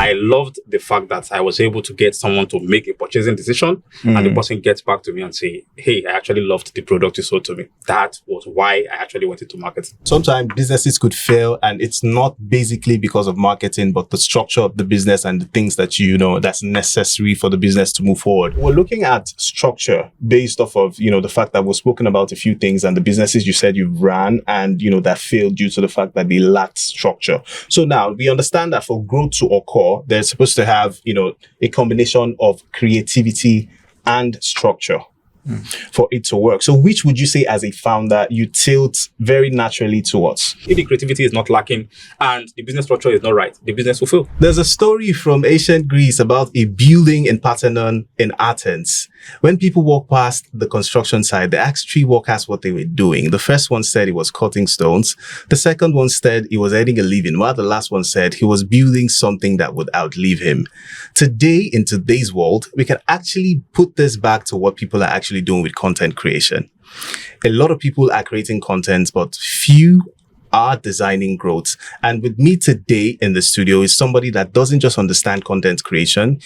I loved the fact that I was able to get someone to make a purchasing decision and the person gets back to me and say, hey, I actually loved the product you sold to me. That was why I actually went into marketing. Sometimes businesses could fail and it's not basically because of marketing, but the structure of the business and the things that that's necessary for the business to move forward. We're looking at structure based off of, the fact that we've spoken about a few things and the businesses you said you've ran and, that failed due to the fact that they lacked structure. So now we understand that for growth to occur, they're supposed to have, a combination of creativity and structure for it to work. So which would you say as a founder you tilt very naturally towards? If the creativity is not lacking and the business structure is not right, the business will fail. There's a story from ancient Greece about a building in Parthenon in Athens. When people walk past the construction site, they asked 3 workers what they were doing. The first one said he was cutting stones. The second one said he was earning a living, while the last one said he was building something that would outlive him. Today, in today's world, we can actually put this back to what people are actually doing with content creation. A lot of people are creating content, but few are designing growth. And with me today in the studio is somebody that doesn't just understand content creation.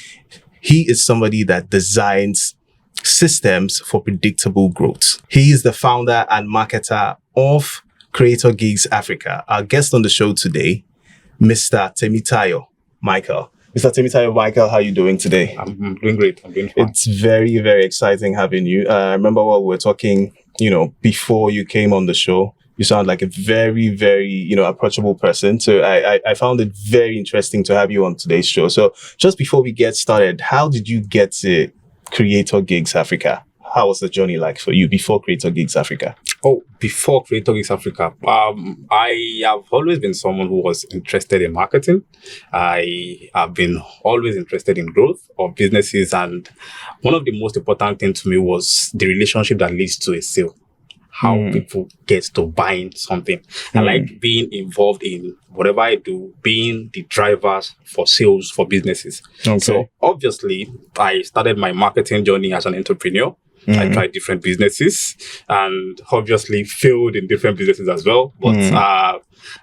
He is somebody that designs systems for predictable growth. He is the founder and marketer of Creator Gigs Africa. Our guest on the show today, Mr. Temitayo Micheal. Mr. Temitayo Micheal, how are you doing today? I'm doing great. I'm doing fine. It's very, very exciting having you. I remember while we were talking, before you came on the show, you sound like a very, very, approachable person. So I found it very interesting to have you on today's show. So just before we get started, how did you get to Creator Gigs Africa? How was the journey like for you before Creator Gigs Africa? Oh, before Creator Gigs Africa, I have always been someone who was interested in marketing. I have been always interested in growth of businesses. And one of the most important things to me was the relationship that leads to a sale. How people get to buying something. I like being involved in whatever I do, being the drivers for sales for businesses. Okay. So obviously, I started my marketing journey as an entrepreneur. I tried different businesses and obviously failed in different businesses as well. But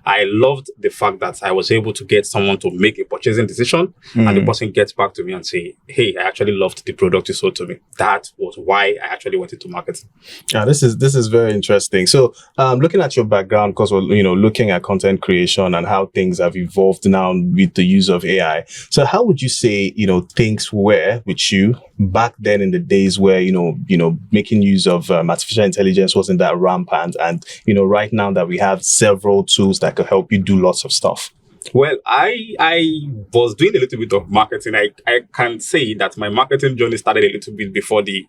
I loved the fact that I was able to get someone to make a purchasing decision and the person gets back to me and say, hey, I actually loved the product you sold to me. That was why I actually went into marketing. Yeah, this is very interesting. So looking at your background, because we're looking at content creation and how things have evolved now with the use of AI. So how would you say, things were with you back then in the days where, making use of artificial intelligence wasn't that rampant and, right now that we have several tools that could help you do lots of stuff? Well, I was doing a little bit of marketing. I can say that my marketing journey started a little bit before the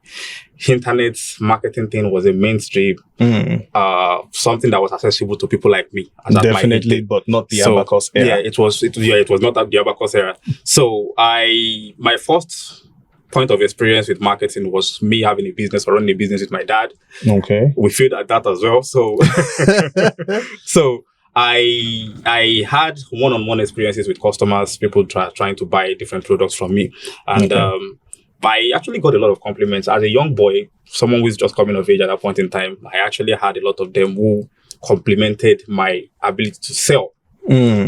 internet marketing thing was a mainstream, something that was accessible to people like me. Definitely, but not the Abacus era. Yeah, it was not the Abacus era. So my first point of experience with marketing was me having a business or running a business with my dad. Okay. We failed at that as well. So, so I had one-on-one experiences with customers, people trying to buy different products from me. And I actually got a lot of compliments. As a young boy, someone who's just coming of age at that point in time, I actually had a lot of them who complimented my ability to sell.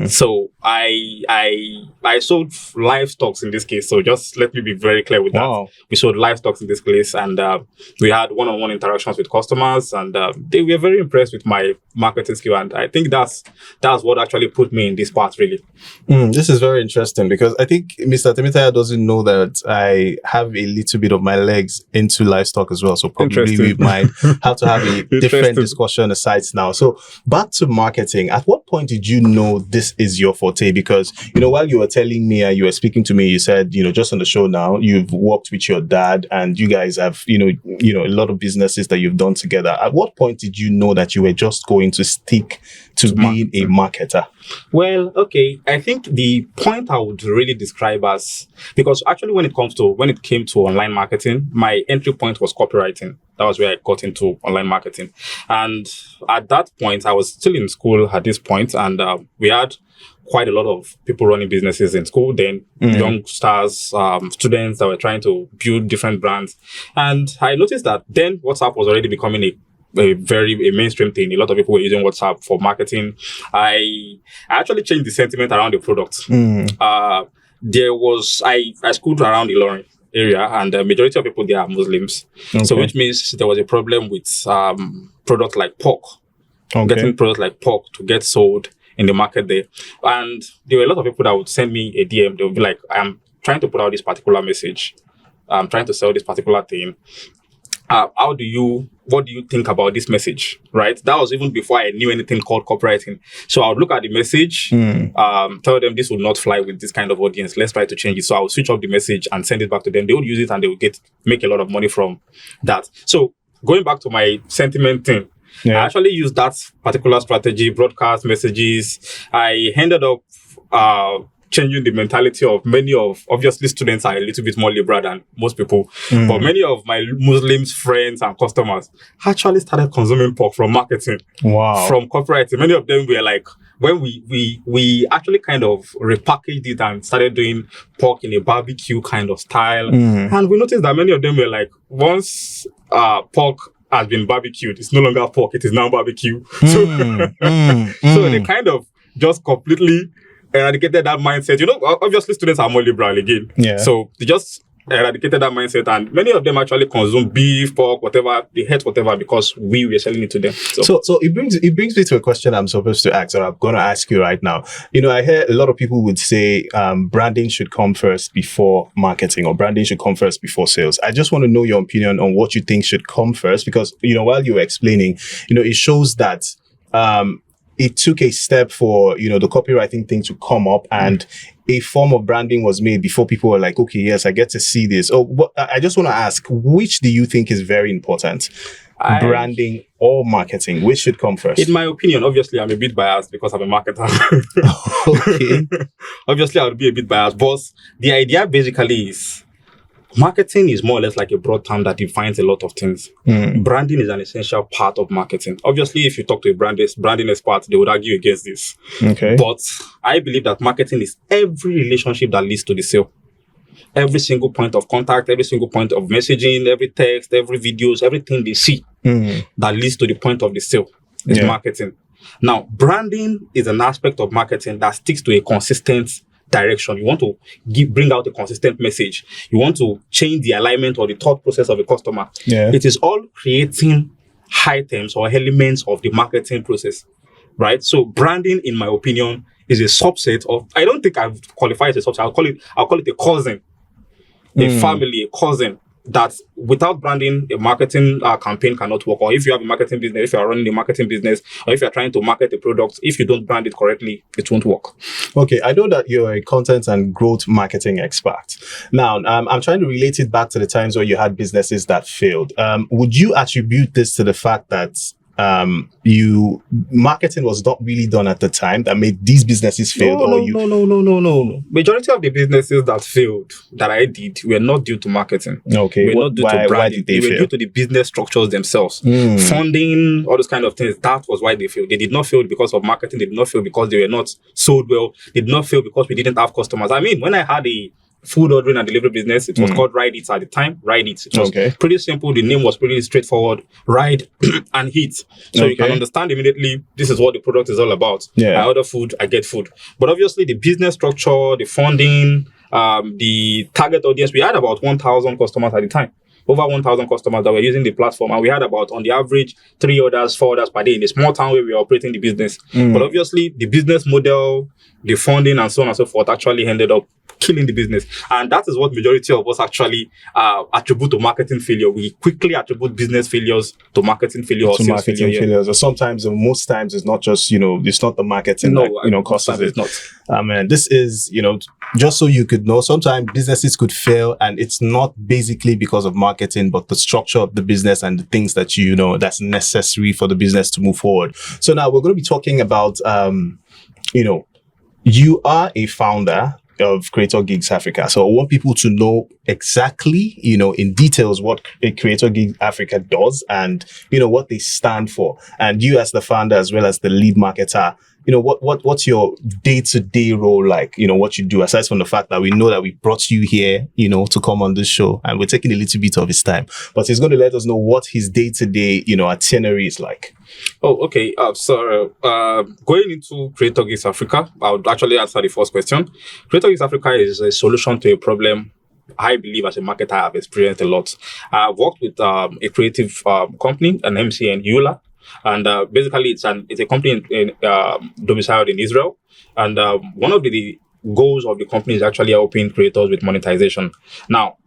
So I sold livestock in this case. So just let me be very clear with that. We sold livestock in this case, and we had one-on-one interactions with customers, and they were very impressed with my marketing skill. And I think that's what actually put me in this path, really. This is very interesting because I think Mr. Temitayo doesn't know that I have a little bit of my legs into livestock as well. So probably we might have to have a different discussion aside now. So back to marketing. At what point did you know this is your forte? Because while you were telling me and you were speaking to me, you said just on the show now you've worked with your dad and you guys have a lot of businesses that you've done together. At what point did you know that you were just going to stick to being a marketer? Well, okay, I think the point I would really describe as, because actually when it came to online marketing, my entry point was copywriting. That was where I got into online marketing. And at that point, I was still in school at this point, and we had quite a lot of people running businesses in school then, young stars, students that were trying to build different brands. And I noticed that then WhatsApp was already becoming a mainstream thing. A lot of people were using WhatsApp for marketing. I actually changed the sentiment around the product. I schooled around Ilorin area, and the majority of people there are Muslims. So which means there was a problem with products like pork. Getting products like pork to get sold in the market there. And there were a lot of people that would send me a DM. They would be like, I'm trying to put out this particular message. I'm trying to sell this particular thing. What do you think about this message? Right? That was even before I knew anything called copywriting. So I would look at the message, tell them this will not fly with this kind of audience. Let's try to change it. So I would switch up the message and send it back to them. They would use it and they would make a lot of money from that. So going back to my sentiment thing, I actually used that particular strategy, broadcast messages. I ended up changing the mentality of obviously students are a little bit more liberal than most people, but many of my Muslims friends and customers actually started consuming pork from marketing, from copywriting. Many of them were like, when we actually kind of repackaged it and started doing pork in a barbecue kind of style, and we noticed that many of them were like, once pork has been barbecued, it's no longer pork, it is now barbecue. So they kind of just completely eradicated that mindset. Obviously students are more liberal again. So they just eradicated that mindset, and many of them actually consume beef, pork, whatever, they hate whatever, because we were selling it to them. So it brings me to a question I'm supposed to ask, or I'm going to ask you right now. I hear a lot of people would say branding should come first before marketing, or branding should come first before sales. I just want to know your opinion on what you think should come first, because while you were explaining, it shows that it took a step for the copywriting thing to come up, and a form of branding was made before people were like, okay, yes, I get to see this. I just want to ask, which do you think is very important? Branding or marketing? Which should come first? In my opinion, obviously, I'm a bit biased because I'm a marketer. Okay. Obviously, I would be a bit biased, but the idea basically is marketing is more or less like a broad term that defines a lot of things. Branding is an essential part of marketing. Obviously, if you talk to a branding expert, they would argue against this. Okay. But I believe that marketing is every relationship that leads to the sale. Every single point of contact, every single point of messaging, every text, every videos, everything they see that leads to the point of the sale is marketing. Now, branding is an aspect of marketing that sticks to a consistent direction. You want to bring out a consistent message. You want to change the alignment or the thought process of a customer. It is all creating items or elements of the marketing process, right? So branding, in my opinion, is a subset of, I don't think I've qualified as a subset. I'll call it a cousin, a family, a cousin, that without branding, a marketing campaign cannot work. Or if you have a marketing business, if you are running a marketing business, or if you are trying to market a product, if you don't brand it correctly, it won't work. Okay, I know that you're a content and growth marketing expert. Now, I'm trying to relate it back to the times where you had businesses that failed. Would you attribute this to the fact that marketing was not really done at the time that made these businesses fail? No. Majority of the businesses that failed that I did were not due to marketing. Okay. Were not due to branding. Why did they fail? Were due to the business structures themselves. Funding, all those kind of things. That was why they failed. They did not fail because of marketing. They did not fail because they were not sold well. They did not fail because we didn't have customers. I mean, when I had a food ordering and delivery business, it was called Ride It at the time. Ride It. It was pretty simple. The name was pretty straightforward. Ride and Eat. So you can understand immediately this is what the product is all about. I order food, I get food. But obviously the business structure, the funding, the target audience, we had about 1,000 customers at the time. Over 1,000 customers that were using the platform, and we had about, on the average, 3 orders, 4 orders per day in a small town where we were operating the business. But obviously, the business model, the funding, and so on and so forth actually ended up killing the business. And that is what majority of us actually attribute to marketing failure. We quickly attribute business failures to marketing failure or sales failure. Or sometimes, or most times, it's not just, it's not the marketing that, causes it. Not. This is, just so you could know, sometimes businesses could fail, and it's not basically because of marketing, but the structure of the business and the things that that's necessary for the business to move forward. So now we're going to be talking about, you are a founder of Creator Gigs Africa. So I want people to know exactly, in details what a Creator Gigs Africa does and, what they stand for. And you as the founder, as well as the lead marketer, what's your day-to-day role like? What you do, aside from the fact that we know that we brought you here, to come on this show, and we're taking a little bit of his time, but he's going to let us know what his day-to-day, itinerary is like. Oh, okay. So going into Creator Gives Africa, I would actually answer the first question. Creator Gives Africa is a solution to a problem I believe as a marketer I have experienced a lot. I've worked with a creative company, an MCN, Eula. And basically, it's a company domiciled in Israel. And one of the goals of the company is actually helping creators with monetization. Now,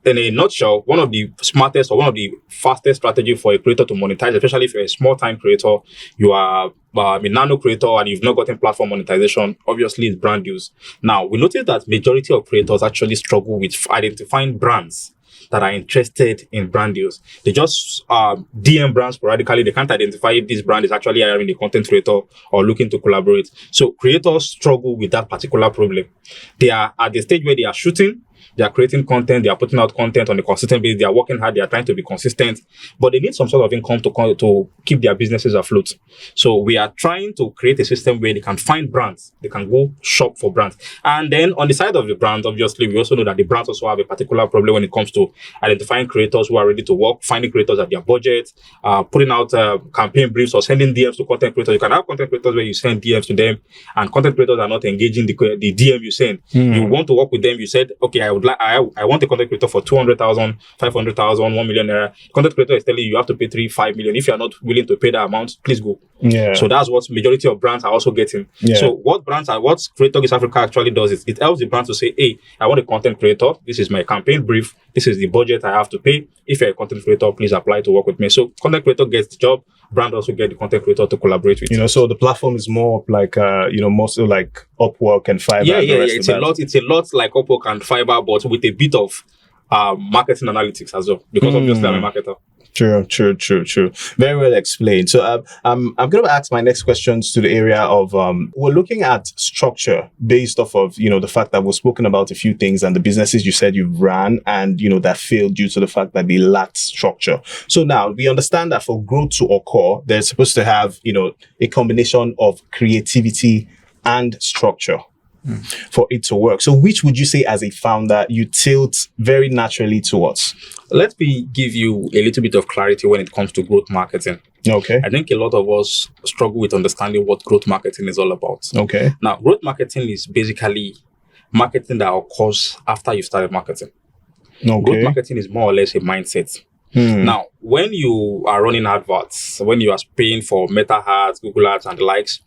in a nutshell, one of the smartest or one of the fastest strategy for a creator to monetize, especially if you're a small-time creator, you are a nano creator and you've not gotten platform monetization, obviously it's brand use. Now, we noticed that majority of creators actually struggle with identifying brands that are interested in brand deals. They just DM brands sporadically. They can't identify if this brand is actually hiring a content creator or looking to collaborate. So creators struggle with that particular problem. They are at the stage where they are shooting, they are creating content, they are putting out content on a consistent basis, they are working hard, they are trying to be consistent, but they need some sort of income to keep their businesses afloat. So we are trying to create a system where they can find brands, they can go shop for brands. And then on the side of the brand, obviously, we also know that the brands also have a particular problem when it comes to identifying creators who are ready to work, finding creators at their budget, putting out campaign briefs or sending DMs to content creators. You can have content creators where you send DMs to them and content creators are not engaging the DM you send. You want to work with them, you said, okay, I want a content creator for 200,000, 500,000, 1 million naira. Content creator is telling you have to pay 3-5 million. If you are not willing to pay that amount, please go. Yeah. So that's what majority of brands are also getting. Yeah. So what Creator Gives Africa actually does is it helps the brand to say, hey, I want a content creator. This is my campaign brief. This is the budget I have to pay. If you're a content creator, please apply to work with me. So content creator gets the job. Brand also get the content creator to collaborate with. So the platform is more like, mostly like Upwork and Fiverr. Yeah. It's a lot like Upwork and Fiverr, but with a bit of marketing analytics as well, because obviously I'm a marketer. True. Very well explained. So I'm going to ask my next questions to the area of we're looking at structure based off of the fact that we've spoken about a few things and the businesses you said you've ran and that failed due to the fact that they lacked structure. So now we understand that for growth to occur, they're supposed to have a combination of creativity and structure for it to work. So which would you say as a founder you tilt very naturally towards? Let me give you a little bit of clarity when it comes to growth marketing. Okay. I think a lot of us struggle with understanding what growth marketing is all about. Okay. Now, growth marketing is basically marketing that occurs after you started marketing. Okay. Growth marketing is more or less a mindset. Now, when you are running adverts, when you are paying for Meta ads, Google ads, and the likes,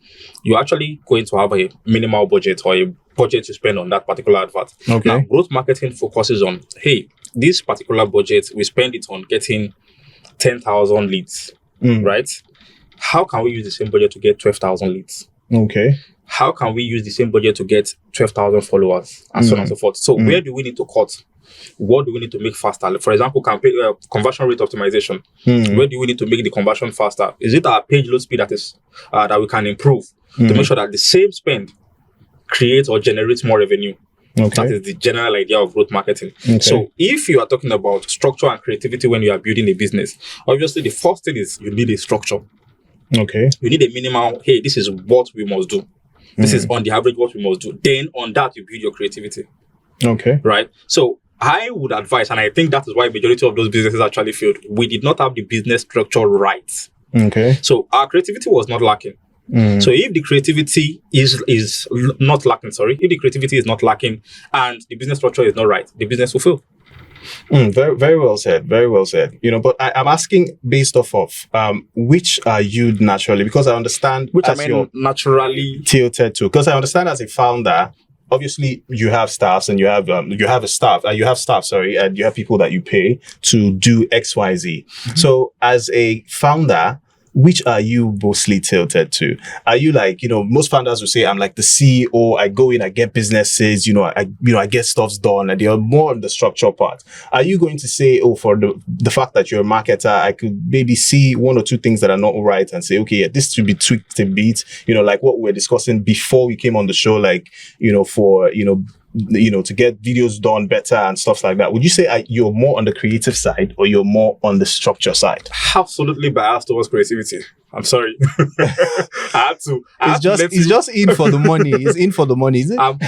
you're actually going to have a minimal budget or a budget to spend on that particular advert. Okay. Now, growth marketing focuses on, hey, this particular budget, we spend it on getting 10,000 leads, right? How can we use the same budget to get 12,000 leads? Okay. How can we use the same budget to get 12,000 followers, and so on and so forth? So where do we need to cut? What do we need to make faster? For example, conversion rate optimization. Where do we need to make the conversion faster? Is it our page load speed that we can improve to make sure that the same spend creates or generates more revenue? Okay. That is the general idea of growth marketing. Okay. So if you are talking about structure and creativity when you are building a business, obviously the first thing is you need a structure. Okay. You need a minimal, hey, this is what we must do. This is on the average what we must do. Then on that, you build your creativity. Okay. Right? So I would advise, and I think that is why majority of those businesses actually failed. We did not have the business structure right. Okay. So our creativity was not lacking. So if the creativity is not lacking, if the creativity is not lacking and the business structure is not right, the business will fail. Very, very well said. Very well said. But I'm asking based off of which are you naturally, because I understand you're naturally tilted to. Because I understand as a founder, obviously you have staffs and you have staff and you have people that you pay to do XYZ. So as a founder, which are you mostly tilted to? Are you like, most founders will say, I'm like the CEO, I go in, I get businesses, I get stuffs done, and they're more on the structure part. Are you going to say, for the fact that you're a marketer, I could maybe see one or two things that are not right and say, okay, yeah, this should be tweaked a bit, like what we're discussing before we came on the show, like, to get videos done better and stuff like that. Would you say you're more on the creative side or you're more on the structure side? Absolutely biased towards creativity. I'm sorry. I have to. It's just in for the money. It's in for the money, is it? I'm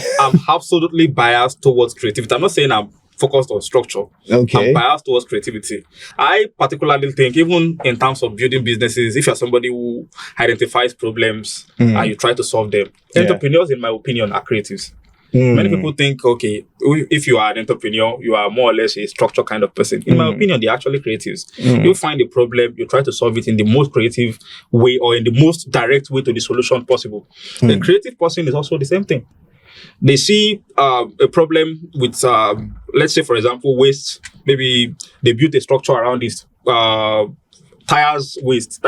absolutely biased towards creativity. I'm not saying I'm focused on structure. Okay. I'm biased towards creativity. I particularly think, even in terms of building businesses, if you're somebody who identifies problems and you try to solve them, entrepreneurs, in my opinion, are creatives. Many people think, okay, if you are an entrepreneur, you are more or less a structured kind of person. In my opinion, they're actually creatives. You find a problem, you try to solve it in the most creative way or in the most direct way to the solution possible. A creative person is also the same thing. They see a problem with, let's say, for example, waste. Maybe they built a structure around this. Tire waste.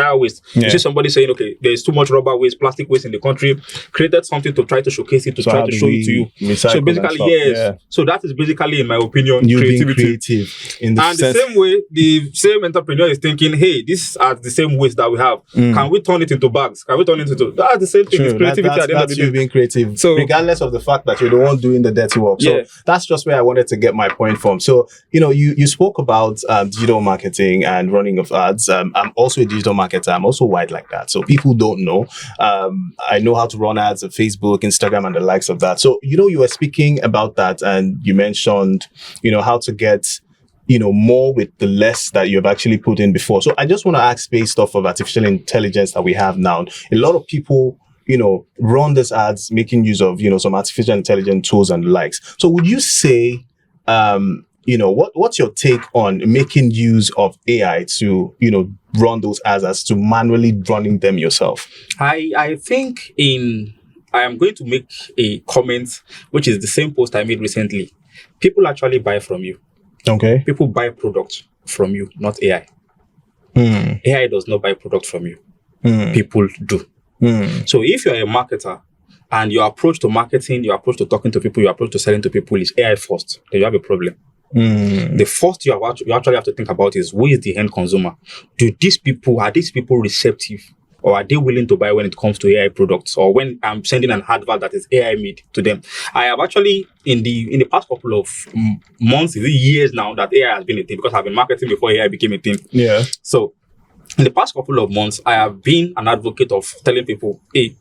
You see somebody saying, okay, there's too much rubber waste, plastic waste in the country, created something to try to showcase it, to try to show it to you. So basically, yes. Yeah. So that is basically, in my opinion, you creativity. Being creative in the and the same way, the same entrepreneur is thinking, hey, this are the same waste that we have. Can we turn it into bags? Can we turn it into... That's the same thing. It's creativity at the end of the day. You being creative. So, regardless of the fact that you're the one doing the dirty work. So that's just where I wanted to get my point from. So, you spoke about digital marketing and running of ads. I'm also a digital marketer. I'm also wide like that. So people don't know. I know how to run ads on Facebook, Instagram, and the likes of that. So, you were speaking about that and you mentioned, how to get, more with the less that you have actually put in before. So I just want to ask, based off of artificial intelligence that we have now, a lot of people, run these ads making use of, some artificial intelligence tools and the likes. So would you say, what's your take on making use of AI to, run those ads as to manually running them yourself? I think I am going to make a comment, which is the same post I made recently. People actually buy from you. Okay. People buy products from you, not AI. AI does not buy products from you. People do. So if you're a marketer and your approach to marketing, your approach to talking to people, your approach to selling to people is AI first, then you have a problem. The first you actually have to think about is, who is the end consumer? Are these people receptive, or are they willing to buy when it comes to AI products, or when I'm sending an advert that is AI made to them? I have actually, in the past couple of months, years now, that AI has been a thing, because I've been marketing before AI became a thing. Yeah. So in the past couple of months, I have been an advocate of telling people, hey,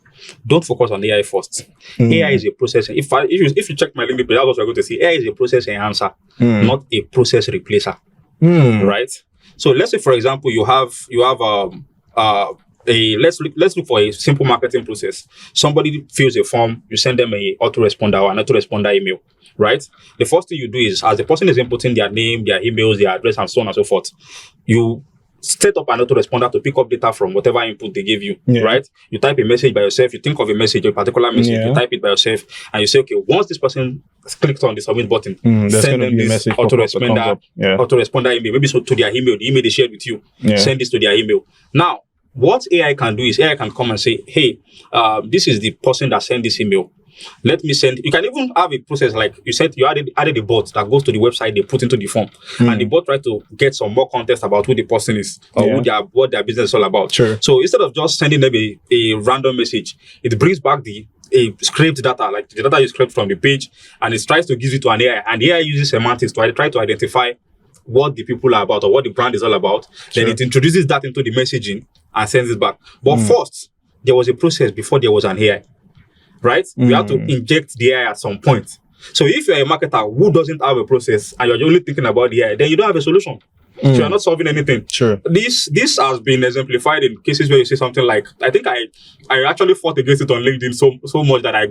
don't focus on AI first. AI is a process. If you check my LinkedIn page, that's what you're going to see. AI is a process enhancer, not a process replacer. Right? So let's say, for example, you have let's look for a simple marketing process. Somebody fills a form, you send them a autoresponder or an autoresponder email. Right? The first thing you do is, as the person is inputting their name, their emails, their address, and so on and so forth, you set up an autoresponder to pick up data from whatever input they give you, right? You type a message by yourself, you think of a particular message, you type it by yourself, and you say, okay, once this person clicks on the submit button, send them this autoresponder email, maybe so to their email, the email they shared with you, send this to their email. Now, what AI can do is AI can come and say, hey, this is the person that sent this email. Let me send. You can even have a process like you said. You added a bot that goes to the website they put into the form, and the bot tries to get some more context about who the person is or what their business is all about. Sure. So instead of just sending them a random message, it brings back a scraped data, like the data you scraped from the page, and it tries to give it to an AI. And the AI uses semantics to try to identify what the people are about or what the brand is all about. Sure. Then it introduces that into the messaging and sends it back. But first, there was a process before there was an AI. Right? You have to inject the AI at some point. So if you're a marketer who doesn't have a process and you're only thinking about the AI, then you don't have a solution. So you're not solving anything. Sure. This has been exemplified in cases where you say something like, I think I actually fought against it on LinkedIn so much that I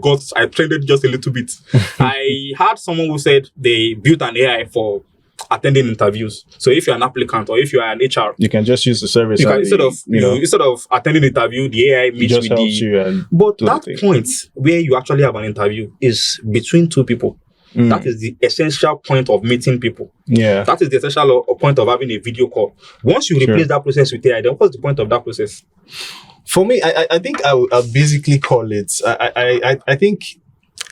trended just a little bit. I had someone who said they built an AI for attending interviews. So if you're an applicant or if you are an HR, you can just use the service. You can, instead of attending an interview, the AI meets with But that point where you actually have an interview is between two people. That is the essential point of meeting people. Yeah. That is the essential point of having a video call. Once you replace that process with AI, then what's the point of that process? For me, I think I'll basically call it. I think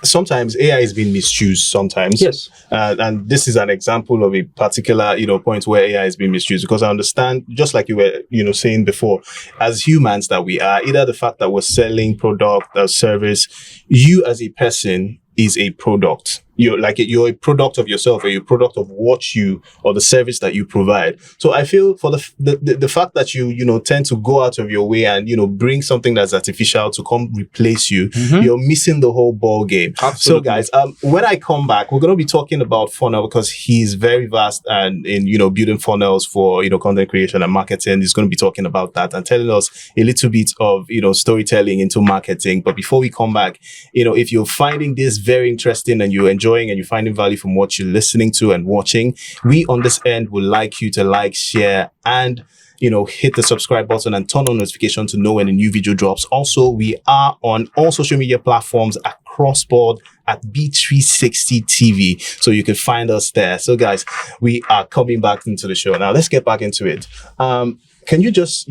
sometimes AI is being misused sometimes. Yes. And this is an example of a particular, point where AI is being misused, because I understand, just like you were, saying before, as humans that we are, either the fact that we're selling product or service, you as a person is a product. you're a product of yourself, or you're a product of what you, or the service that you provide. So I feel for the fact that you tend to go out of your way and bring something that's artificial to come replace you, you're missing the whole ball game. Absolutely. So guys, when I come back, we're going to be talking about funnel, because he's very vast and in building funnels for content creation and marketing. He's going to be talking about that and telling us a little bit of storytelling into marketing. But before we come back, if you're finding this very interesting and you're enjoying and you're finding value from what you're listening to and watching, we on this end would like you to like, share, and hit the subscribe button and turn on notification to know when a new video drops. Also, we are on all social media platforms across board at B360 TV, so you can find us there. So guys, we are coming back into the show now. Let's get back into it. Can you just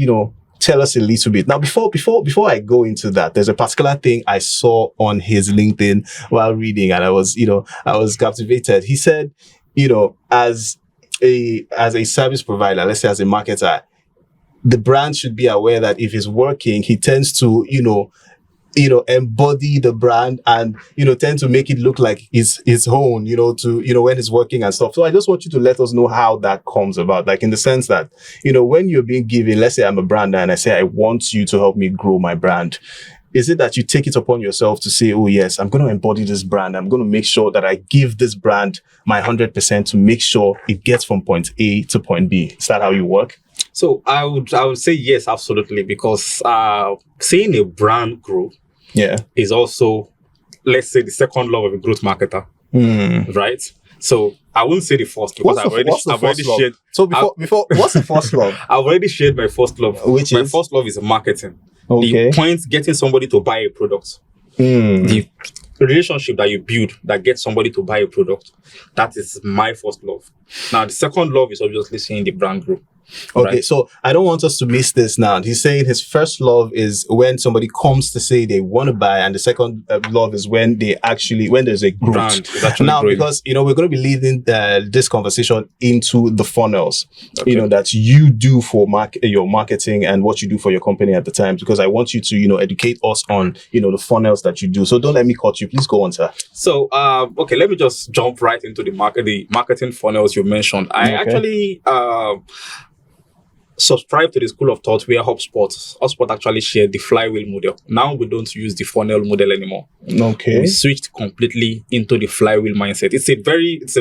tell us a little bit now, before I go into that? There's a particular thing I saw on his LinkedIn while reading, and I was captivated. He said, as a service provider, let's say as a marketer, the brand should be aware that if it's working, he tends to embody the brand and tend to make it look like his own, to when it's working and stuff. So I just want you to let us know how that comes about, like in the sense that when you're being given, let's say I'm a brand and I say I want you to help me grow my brand, is it that you take it upon yourself to say, oh yes, I'm going to embody this brand, I'm going to make sure that I give this brand my 100% to make sure it gets from point A to point B? Is that how you work? So I would say yes, absolutely, because seeing a brand grow is also, let's say, the second law of a growth marketer, right? So I wouldn't say the first, because I've already shared. So before, what's the first law? I've already shared my first law. My first law is marketing. Okay. The point, getting somebody to buy a product. The relationship that you build that gets somebody to buy a product. That is my first love. Now, the second love is obviously seeing the brand grow. Okay, right? So I don't want us to miss this now. He's saying his first love is when somebody comes to say they want to buy, and the second love is when there's a growth. Now, growing. Because we're going to be leading this conversation into the funnels, that you do for your marketing and what you do for your company at the time. Because I want you to educate us on the funnels that you do. So don't let me cut you. Please go on, sir. So okay, let me just jump right into the marketing funnels you mentioned. I actually subscribe to the school of thought where HubSpot actually shared the flywheel model. Now we don't use the funnel model anymore. Okay. We switched completely into the flywheel mindset. It's a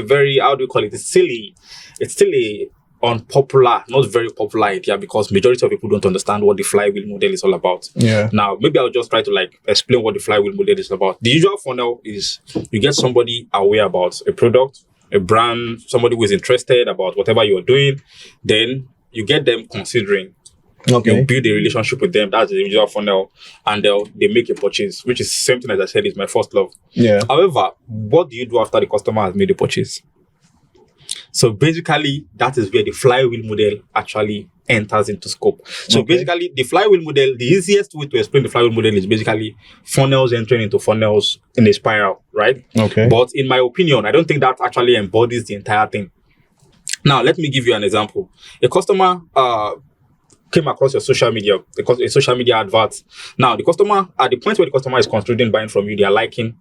very, how do you call it? It's still a unpopular, not very popular idea, because majority of people don't understand what the flywheel model is all about. Yeah. Now, maybe I'll just try to explain what the flywheel model is about. The usual funnel is you get somebody aware about a product, a brand, somebody who is interested about whatever you're doing, then you get them considering. Okay. You build a relationship with them. That's the usual funnel, and they make a purchase, which is the same thing as I said is my first love. Yeah. However, what do you do after the customer has made the purchase? So basically, that is where the flywheel model actually enters into scope. So basically, the flywheel model, the easiest way to explain the flywheel model is basically funnels entering into funnels in a spiral, right? Okay. But in my opinion, I don't think that actually embodies the entire thing. Now, let me give you an example. A customer came across your social media, a social media advert. Now, the customer, at the point where the customer is considering buying from you, they are liking,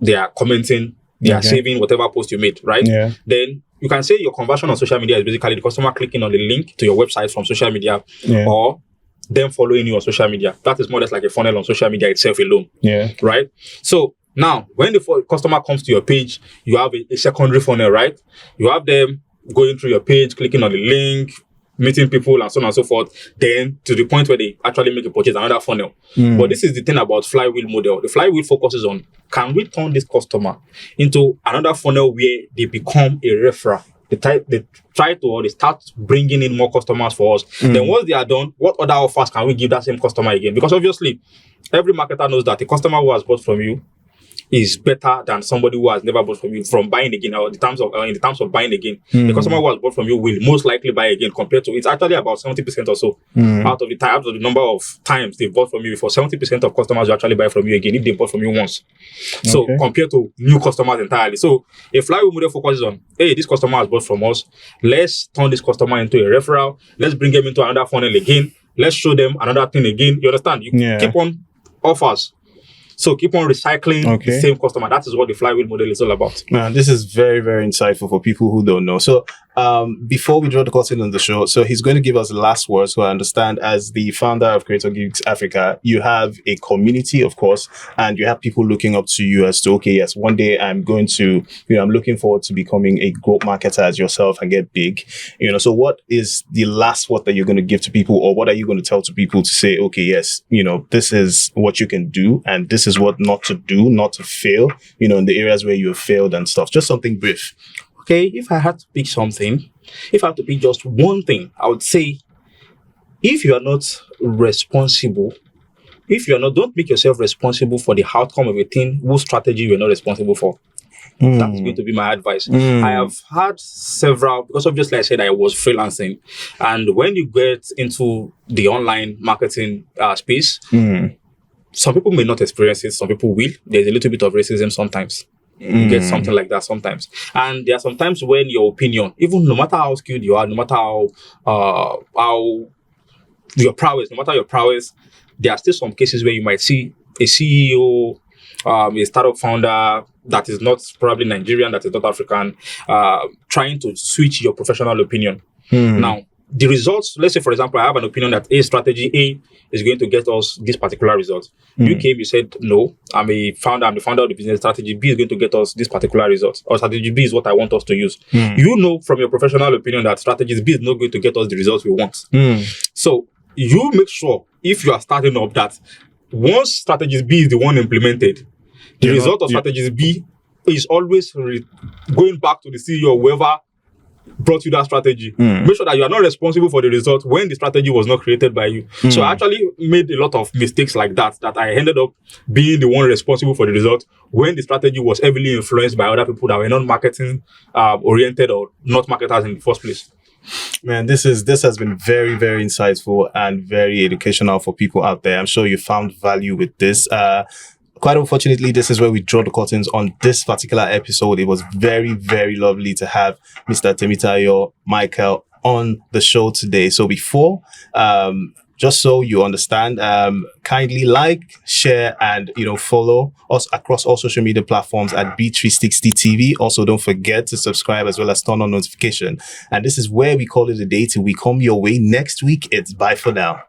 they are commenting, they are saving whatever post you made, right? Yeah. Then you can say your conversion on social media is basically the customer clicking on the link to your website from social media, or them following you on social media. That is more or less like a funnel on social media itself alone. Yeah. Right? So now, when the customer comes to your page, you have a secondary funnel, right? You have them going through your page, clicking on the link, meeting people, and so on and so forth, then to the point where they actually make a purchase, another funnel. But this is the thing about flywheel model. The flywheel focuses on, can we turn this customer into another funnel where they become a referral? They start bringing in more customers for us. Then once they are done, what other offers can we give that same customer again? Because obviously, every marketer knows that a customer who has bought from you is better than somebody who has never bought from you from buying again, or in the terms of buying again. The customer who has bought from you will most likely buy again, compared to, it's actually about 70% or so out of the number of times they've bought from you before. 70% of customers will actually buy from you again if they bought from you once. So compared to new customers entirely. So a flywheel model focuses on, hey, this customer has bought from us. Let's turn this customer into a referral. Let's bring them into another funnel again. Let's show them another thing again. You understand? You keep on offers. So keep on recycling the same customer. That is what the flywheel model is all about. Man, this is very, very insightful for people who don't know. So before we draw the curtain on the show, so he's going to give us the last words. So I understand, as the founder of Creator Geeks Africa, you have a community, of course, and you have people looking up to you as to, okay, yes, one day I'm going to, I'm looking forward to becoming a growth marketer as yourself and get big. So what is the last word that you're going to give to people, or what are you going to tell to people to say, okay, yes, this is what you can do, and this is what not to do, not to fail, in the areas where you have failed and stuff. Just something brief. Okay, if I had to pick something, if I had to pick just one thing, I would say, if you are not responsible, don't make yourself responsible for the outcome of a thing whose strategy you are not responsible for. That's going to be my advice. I have had several, because obviously I said I was freelancing. And when you get into the online marketing space, some people may not experience it, some people will. There's a little bit of racism sometimes. You get something like that sometimes. And there are sometimes when your opinion, even no matter how skilled you are, no matter how your prowess, there are still some cases where you might see a CEO, a startup founder that is not probably Nigerian, that is not African, trying to switch your professional opinion. Now, the results, let's say, for example, I have an opinion that strategy A is going to get us this particular result. You came, you said, no, I'm the founder of the business. Strategy B is going to get us this particular result. Or strategy B is what I want us to use. You know from your professional opinion that strategy B is not going to get us the results we want. So you make sure, if you are starting up, that once strategy B is the one implemented, the result of strategy B is always going back to the CEO or whoever brought you that strategy. Make sure that you are not responsible for the result when the strategy was not created by you. So I actually made a lot of mistakes like that I ended up being the one responsible for the result when the strategy was heavily influenced by other people that were not marketing oriented or not marketers in the first place. Man, this has been very, very insightful and very educational for people out there. I'm sure you found value with this. Quite unfortunately, this is where we draw the curtains on this particular episode. It was very, very lovely to have Mr. Temitayo Micheal on the show today. So before, just so you understand, kindly like, share, and follow us across all social media platforms at B360 TV. Also, don't forget to subscribe as well as turn on notification. And this is where we call it a day till we come your way next week. It's bye for now.